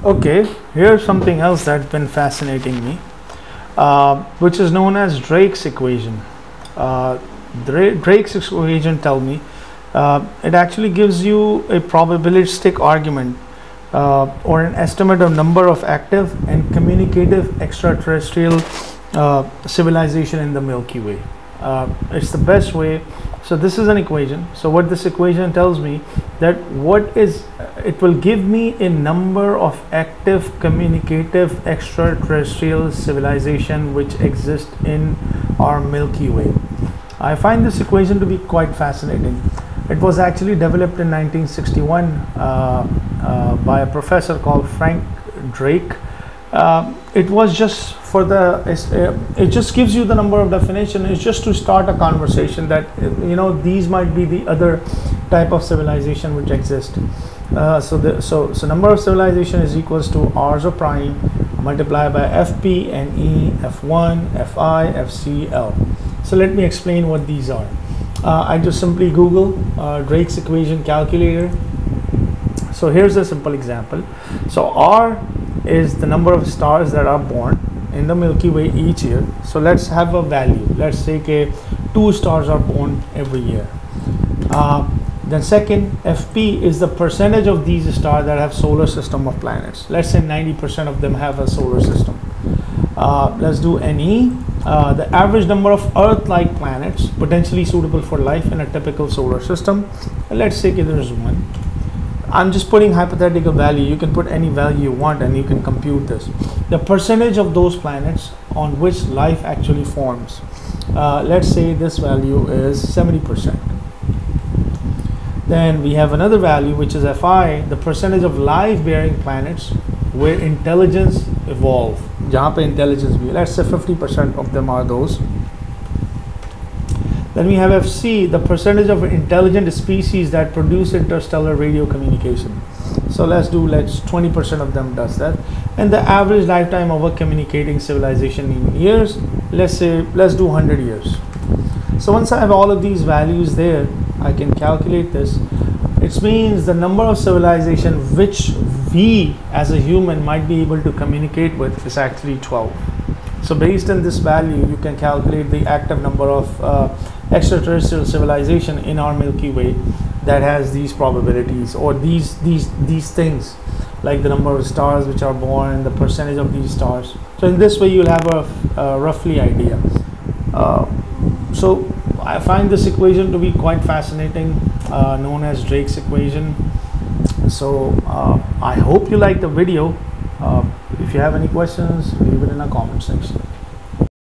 Okay, here's something else that's been fascinating me, which is known as Drake's equation. Drake's equation tell me it actually gives you a probabilistic argument or an estimate of number of active and communicative extraterrestrial civilization in the Milky Way. It's the best way. So this is an equation. So what this equation tells me that it will give me a number of active communicative extraterrestrial civilization which exist in our Milky Way. I find this equation to be quite fascinating. It was actually developed in 1961 by a professor called Frank Drake. It was just for it just gives you the number of definition. It's just to start a conversation that these might be the other type of civilization which exist. So number of civilization is equals to r's of prime multiplied by fp and e f1 fi fc l. So let me explain what these are. I just simply Google Drake's equation calculator. So here's a simple example. So R is the number of stars that are born in the Milky Way each year. So let's have a value. Let's say 2 stars are born every year. Then second, FP is the percentage of these stars that have solar system of planets. Let's say 90% of them have a solar system. Let's do NE, the average number of Earth-like planets potentially suitable for life in a typical solar system. Let's say there's 1. I'm just putting hypothetical value. You can put any value you want and you can compute this. The percentage of those planets on which life actually forms. Let's say this value is 70%. Then we have another value which is Fi, the percentage of life-bearing planets where intelligence evolve. Jahan pe intelligence bhi. Let's say 50% of them are those. Then we have FC, the percentage of intelligent species that produce interstellar radio communication. So let's 20% of them does that. And the average lifetime of a communicating civilization in years, let's do 100 years. So once I have all of these values there, I can calculate this. It means the number of civilization which we as a human might be able to communicate with is actually 12. So based on this value, you can calculate the active number of extraterrestrial civilization in our Milky Way that has these probabilities or these things, like the number of stars which are born, the percentage of these stars. So in this way, you'll have a roughly idea. So I find this equation to be quite fascinating, known as Drake's equation. So I hope you like the video. If you have any questions, leave it in the comment section.